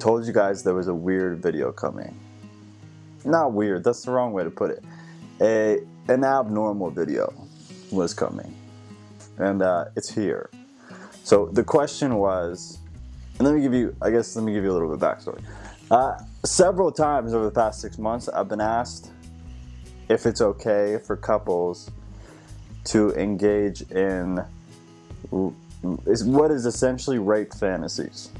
told you guys there was a weird video coming. Not weird, that's the wrong way to put it. An abnormal video was coming. And it's here. So the question was, and let me give you a little bit of backstory. Several times over the past 6 months, I've been asked if it's okay for couples to engage in what is essentially rape fantasies.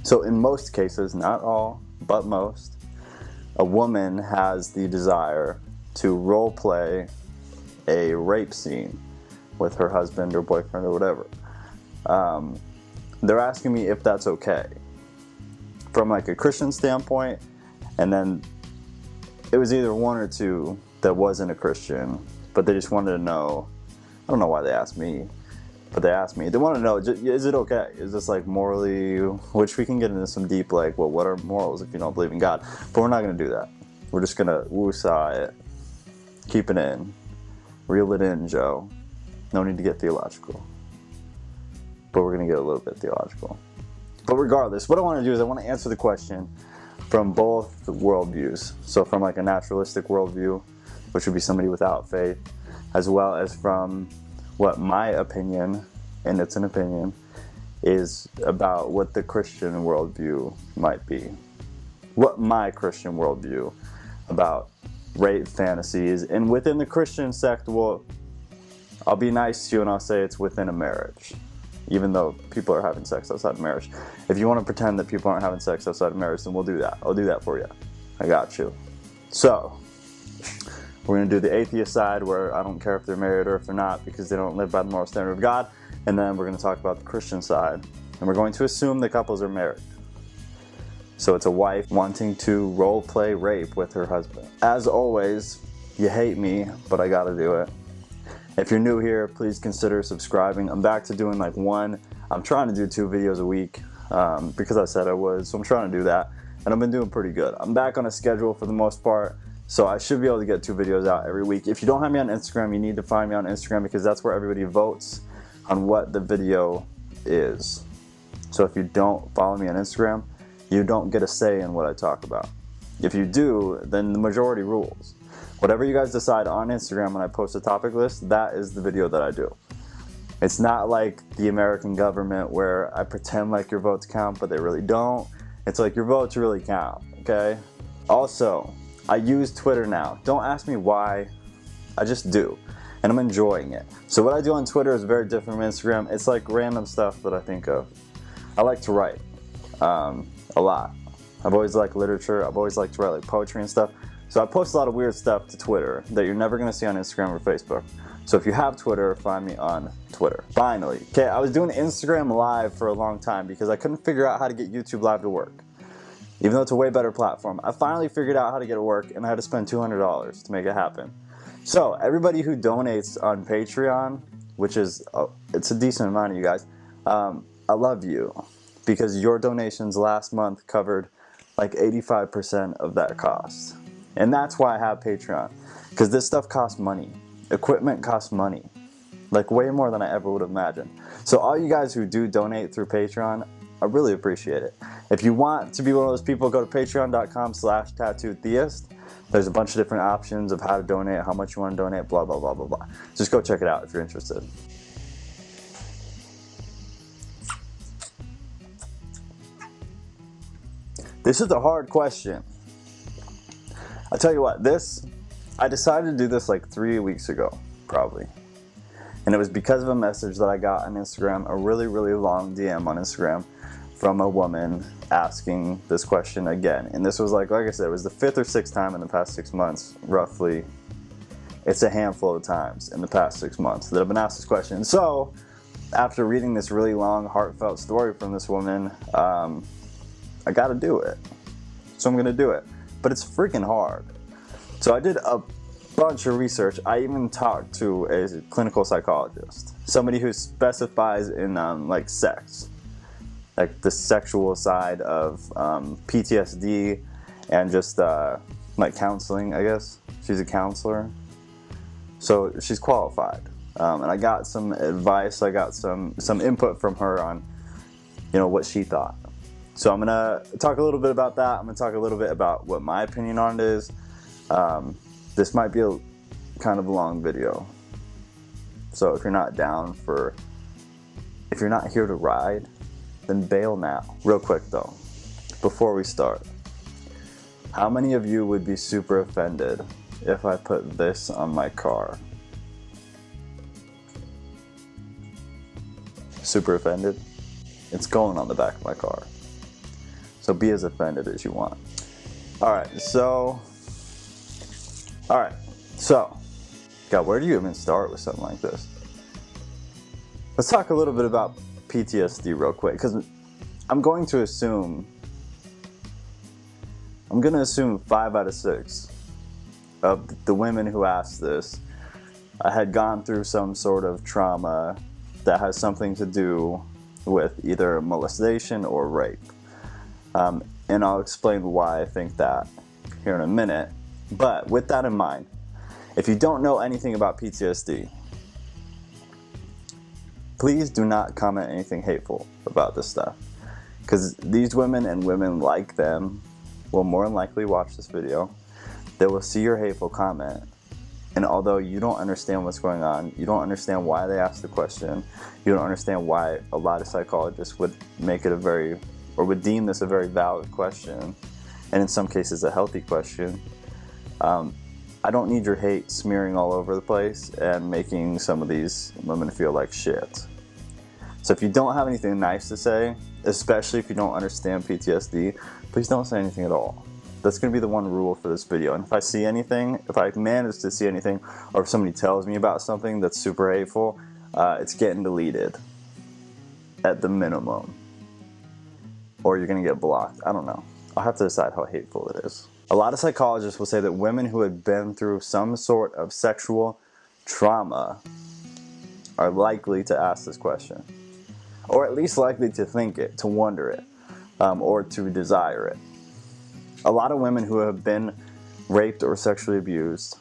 So in most cases, not all, but most, a woman has the desire to role play a rape scene with her husband or boyfriend or whatever. They're asking me if that's okay from like a Christian standpoint, and then it was either one or two that wasn't a Christian, but they just wanted to know. I don't know why they asked me, but they asked me. They want to know, is it okay? Is this like morally, which we can get into some deep like, well, what are morals if you don't believe in God? But we're not going to do that. We're just going to woo-saw it, keep it in, reel it in, Joe. No need to get theological. But we're going to get a little bit theological. But regardless, what I want to do is I want to answer the question from both worldviews. So from like a naturalistic worldview, which would be somebody without faith, as well as from what my opinion, and it's an opinion, is about what the Christian worldview might be. What my Christian worldview about rape fantasies. And within the Christian sect, well, I'll be nice to you and I'll say it's within a marriage. Even though people are having sex outside of marriage. If you want to pretend that people aren't having sex outside of marriage, then we'll do that. I'll do that for you. I got you. So, we're going to do the atheist side, where I don't care if they're married or if they're not, because they don't live by the moral standard of God. And then we're going to talk about the Christian side. And we're going to assume the couples are married. So it's a wife wanting to role play rape with her husband. As always, you hate me, but I got to do it. If you're new here, please consider subscribing. I'm back to doing like I'm trying to do 2 videos a week because I said I would, so I'm trying to do that. And I've been doing pretty good. I'm back on a schedule for the most part, so I should be able to get 2 videos out every week. If you don't have me on Instagram, you need to find me on Instagram, because that's where everybody votes on what the video is. So if you don't follow me on Instagram, you don't get a say in what I talk about. If you do, then the majority rules. Whatever you guys decide on Instagram when I post a topic list, that is the video that I do. It's not like the American government where I pretend like your votes count, but they really don't. It's like your votes really count, okay? Also, I use Twitter now. Don't ask me why, I just do. And I'm enjoying it. So what I do on Twitter is very different from Instagram. It's like random stuff that I think of. I like to write a lot. I've always liked literature. I've always liked to write like poetry and stuff. So I post a lot of weird stuff to Twitter that you're never going to see on Instagram or Facebook. So if you have Twitter, find me on Twitter. Finally, okay, I was doing Instagram Live for a long time because I couldn't figure out how to get YouTube Live to work. Even though it's a way better platform. I finally figured out how to get it to work, and I had to spend $200 to make it happen. So everybody who donates on Patreon, which is, it's a decent amount of you guys, I love you, because your donations last month covered like 85% of that cost. And that's why I have Patreon, because this stuff costs money. Equipment costs money, like way more than I ever would have imagined. So all you guys who do donate through Patreon, I really appreciate it. If you want to be one of those people, go to patreon.com/tattootheist. There's a bunch of different options of how to donate, how much you want to donate, blah, blah, blah, blah, blah. Just go check it out if you're interested. This is a hard question. I'll tell you what, I decided to do this like 3 weeks ago, probably. And it was because of a message that I got on Instagram, a really, really long DM on Instagram from a woman asking this question again. And this was like I said, it was the 5th or 6th time in the past 6 months, roughly. It's a handful of times in the past 6 months that I've been asked this question. So, after reading this really long, heartfelt story from this woman, I gotta do it. So I'm gonna do it. But it's freaking hard. So I did a bunch of research. I even talked to a clinical psychologist, somebody who specifies in like sex, like the sexual side of PTSD and just like counseling, I guess. She's a counselor, so she's qualified. And I got some advice. I got some input from her on, what she thought. So I'm gonna talk a little bit about that. I'm gonna talk a little bit about what my opinion on it is. This might be a kind of a long video. So if you're not here to ride, then bail now. Real quick though, before we start, how many of you would be super offended if I put this on my car? Super offended? It's going on the back of my car. So be as offended as you want. Alright, so, God, where do you even start with something like this? Let's talk a little bit about PTSD real quick, because I'm going to assume 5 out of 6 of the women who asked this had gone through some sort of trauma that has something to do with either molestation or rape. And I'll explain why I think that here in a minute. But with that in mind, if you don't know anything about PTSD, please do not comment anything hateful about this stuff. Because these women and women like them will more than likely watch this video. They will see your hateful comment. And although you don't understand what's going on, you don't understand why they asked the question, you don't understand why a lot of psychologists would make it would deem this a very valid question, and in some cases a healthy question, I don't need your hate smearing all over the place and making some of these women feel like shit. So if you don't have anything nice to say, especially if you don't understand PTSD, please don't say anything at all. That's going to be the one rule for this video. And if I see anything, if I manage to see anything, or if somebody tells me about something that's super hateful, it's getting deleted at the minimum. Or you're going to get blocked. I don't know. I'll have to decide how hateful it is. A lot of psychologists will say that women who have been through some sort of sexual trauma are likely to ask this question. Or at least likely to think it, to wonder it, or to desire it. A lot of women who have been raped or sexually abused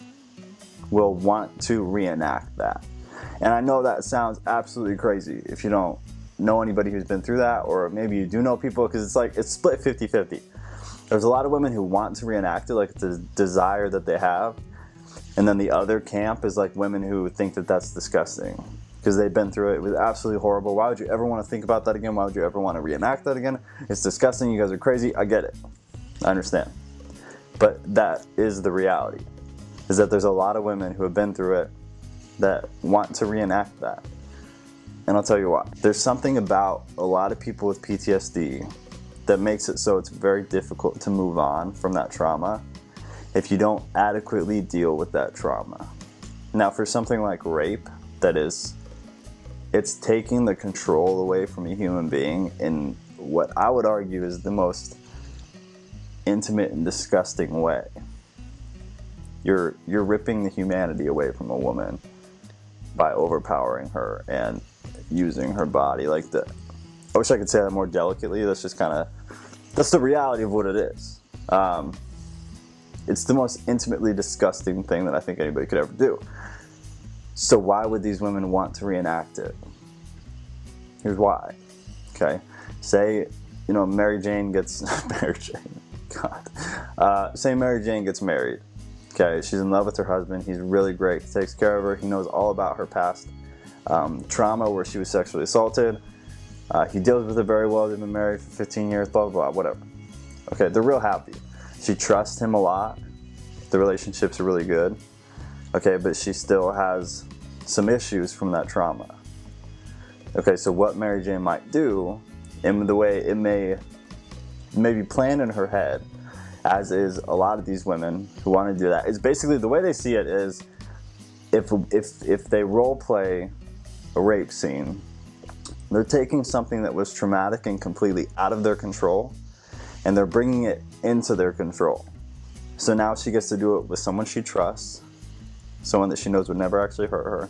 will want to reenact that. And I know that sounds absolutely crazy if you don't know anybody who's been through that, or maybe you do know people, because it's split 50-50. There's a lot of women who want to reenact it, like it's a desire that they have, and then the other camp is like women who think that that's disgusting because they've been through it. It was absolutely horrible. Why would you ever want to think about that again? Why would you ever want to reenact that again? It's disgusting. You guys are crazy. I get it. I understand. But that is the reality, is that there's a lot of women who have been through it that want to reenact that. And I'll tell you why. There's something about a lot of people with PTSD that makes it so it's very difficult to move on from that trauma if you don't adequately deal with that trauma. Now, for something like rape, it's taking the control away from a human being in what I would argue is the most intimate and disgusting way. You're ripping the humanity away from a woman by overpowering her and using her body like that. I wish I could say that more delicately. That's the reality of what it is. It's the most intimately disgusting thing that I think anybody could ever do. So why would these women want to reenact it? Here's why. Okay, say Mary Jane gets say Mary Jane gets married. Okay, she's in love with her husband. He's really great. He takes care of her. He knows all about her past trauma where she was sexually assaulted. He deals with it very well. They've been married for 15 years, blah, blah, blah, whatever. Okay, they're real happy. She trusts him a lot. The relationships are really good. Okay, but she still has some issues from that trauma. Okay, so what Mary Jane might do, in the way it may be planned in her head, as is a lot of these women who want to do that, is basically the way they see it is if they role play a rape scene, they're taking something that was traumatic and completely out of their control, and they're bringing it into their control. So now she gets to do it with someone she trusts, someone that she knows would never actually hurt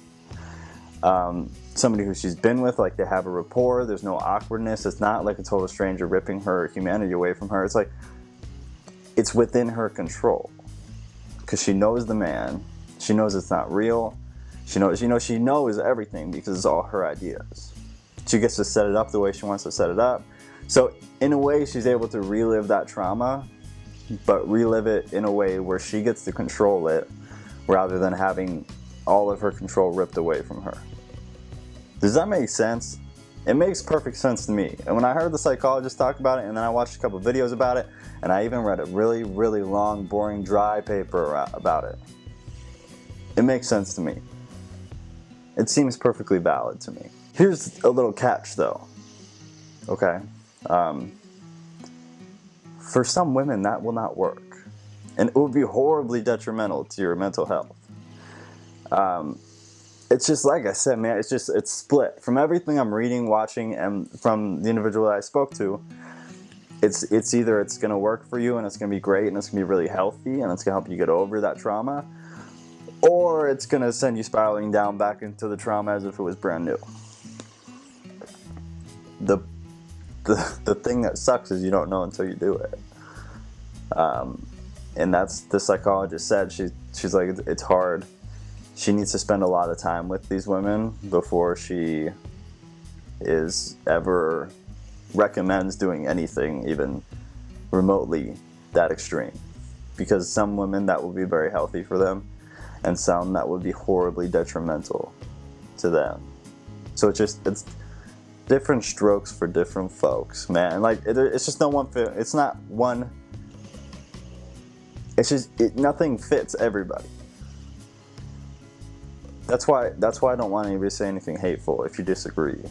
her, somebody who she's been with, like they have a rapport, there's no awkwardness, it's not like a total stranger ripping her humanity away from her. It's like, it's within her control, because she knows the man, she knows it's not real, she knows everything because it's all her ideas. She gets to set it up the way she wants to set it up. So in a way, she's able to relive that trauma, but relive it in a way where she gets to control it rather than having all of her control ripped away from her. Does that make sense? It makes perfect sense to me. And when I heard the psychologist talk about it, and then I watched a couple videos about it, and I even read a really, really long, boring, dry paper about it, it makes sense to me. It seems perfectly valid to me. Here's a little catch though, okay? For some women, that will not work. And it would be horribly detrimental to your mental health. It's just like I said, man, it's split. From everything I'm reading, watching, and from the individual that I spoke to, it's either it's going to work for you and it's going to be great and it's going to be really healthy and it's going to help you get over that trauma, or it's going to send you spiraling down back into the trauma as if it was brand new. The thing that sucks is you don't know until you do it. And that's the psychologist said. She's like, it's hard. She needs to spend a lot of time with these women before she is ever recommends doing anything even remotely that extreme. Because some women, that will be very healthy for them, and some that would be horribly detrimental to them. So it's different strokes for different folks, man. Like, it's just no one fit. It's not one. It's just nothing fits everybody. That's why I don't want anybody to say anything hateful if you disagree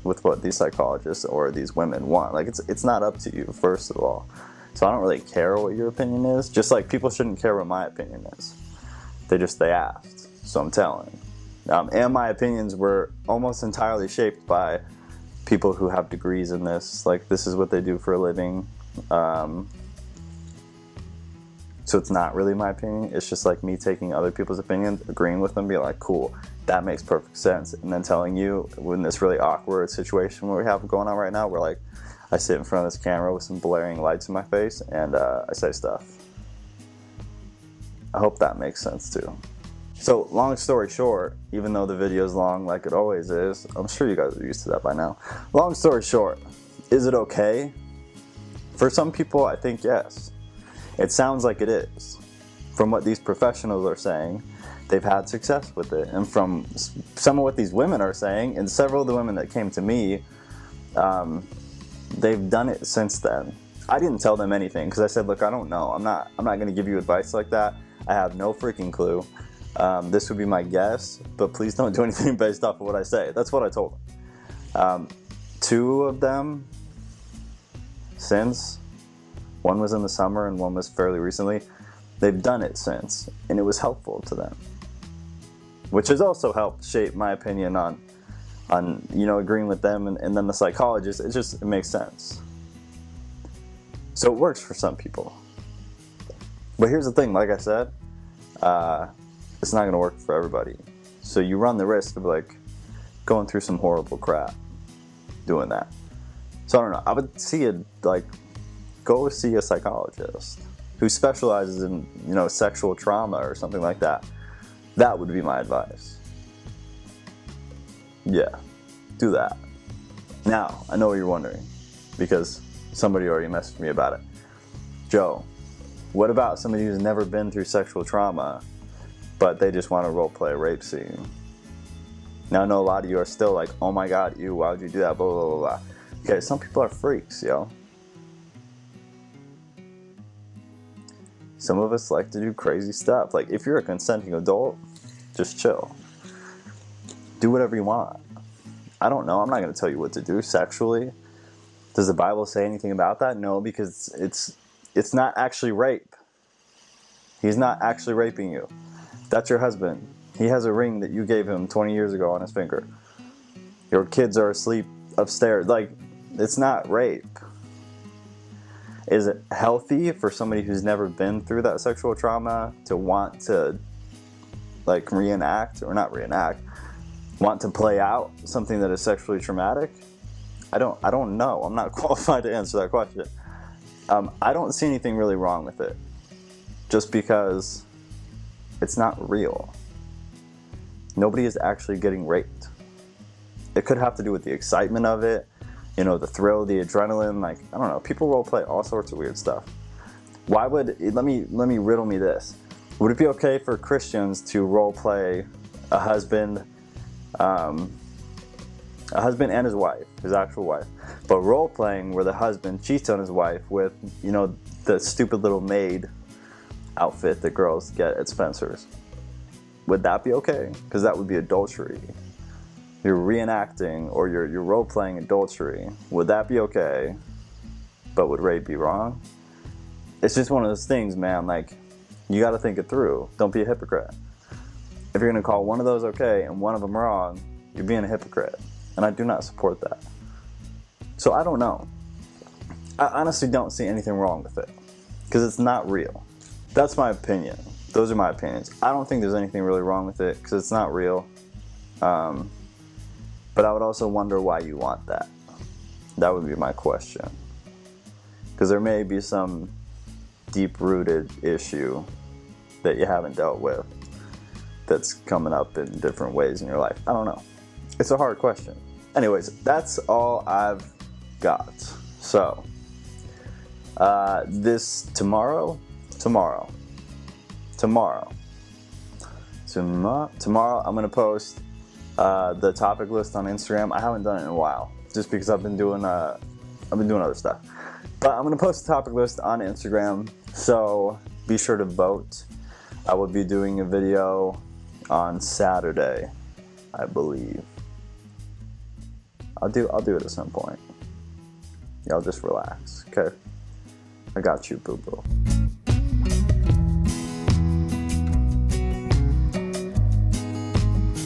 with what these psychologists or these women want. Like, it's not up to you, first of all. So I don't really care what your opinion is. Just like people shouldn't care what my opinion is. They asked, so I'm telling. And my opinions were almost entirely shaped by people who have degrees in this. Like, this is what they do for a living. So it's not really my opinion. It's just like me taking other people's opinions, agreeing with them, being like, cool, that makes perfect sense. And then telling you, in this really awkward situation where we have going on right now, where like I sit in front of this camera with some blaring lights in my face and I say stuff. I hope that makes sense too. So long story short, even though the video is long like it always is, I'm sure you guys are used to that by now. Long story short, is it okay? For some people, I think yes. It sounds like it is. From what these professionals are saying, they've had success with it. And from some of what these women are saying, and several of the women that came to me, they've done it since then. I didn't tell them anything because I said, look, I don't know. I'm not going to give you advice like that. I have no freaking clue. This would be my guess, but please don't do anything based off of what I say. That's what I told them. Two of them, since, one was in the summer and one was fairly recently, they've done it since, and it was helpful to them. Which has also helped shape my opinion on agreeing with them and then the psychologist. It makes sense. So it works for some people. But here's the thing, like I said, it's not going to work for everybody. So you run the risk of like going through some horrible crap doing that. So I don't know. I would see it like, go see a psychologist who specializes in, sexual trauma or something like that. That would be my advice. Yeah, do that. Now, I know what you're wondering, because somebody already messaged me about it. Joe, what about somebody who's never been through sexual trauma, but they just want to roleplay a rape scene? Now, I know a lot of you are still like, oh my God, why would you do that, blah, blah, blah, blah. Okay, some people are freaks, yo. Some of us like to do crazy stuff. Like, if you're a consenting adult, just chill. Do whatever you want. I don't know. I'm not going to tell you what to do sexually. Does the Bible say anything about that? No, because it's not actually rape. He's not actually raping you. That's your husband. He has a ring that you gave him 20 years ago on his finger. Your kids are asleep upstairs. Like, it's not rape. Is it healthy for somebody who's never been through that sexual trauma to want to, like, reenact, or not reenact, want to play out something that is sexually traumatic? I don't know. I'm not qualified to answer that question. I don't see anything really wrong with it, just because it's not real. Nobody is actually getting raped. It could have to do with the excitement of it. you know, the thrill, the adrenaline. Like, I don't know, people role play all sorts of weird stuff. Why would, let me riddle me this. Would it be okay for Christians to role play a husband and his wife, his actual wife, but role playing where the husband cheats on his wife with, you know, the stupid little maid outfit that girls get at Spencer's? Would that be okay? Because that would be adultery. You're reenacting, or you're role playing adultery. Would that be okay? But would rape be wrong? It's just one of those things, man. Like, you got to think it through. Don't be a hypocrite. If you're going to call one of those okay and one of them wrong, you're being a hypocrite. And I do not support that. So I don't know. I honestly don't see anything wrong with it. Because it's not real. That's my opinion. Those are my opinions. I don't think there's anything really wrong with it because it's not real. But I would also wonder why you want that. That would be my question. Because there may be some deep-rooted issue that you haven't dealt with that's coming up in different ways in your life. I don't know. It's a hard question. Anyways, that's all I've got. So, tomorrow, I'm going to post the topic list on Instagram. I haven't done it in a while, just because I've been doing other stuff. But I'm going to post the topic list on Instagram, so be sure to vote. I will be doing a video on Saturday, I believe. I'll do it at some point. Y'all just relax, okay? I got you, boo-boo.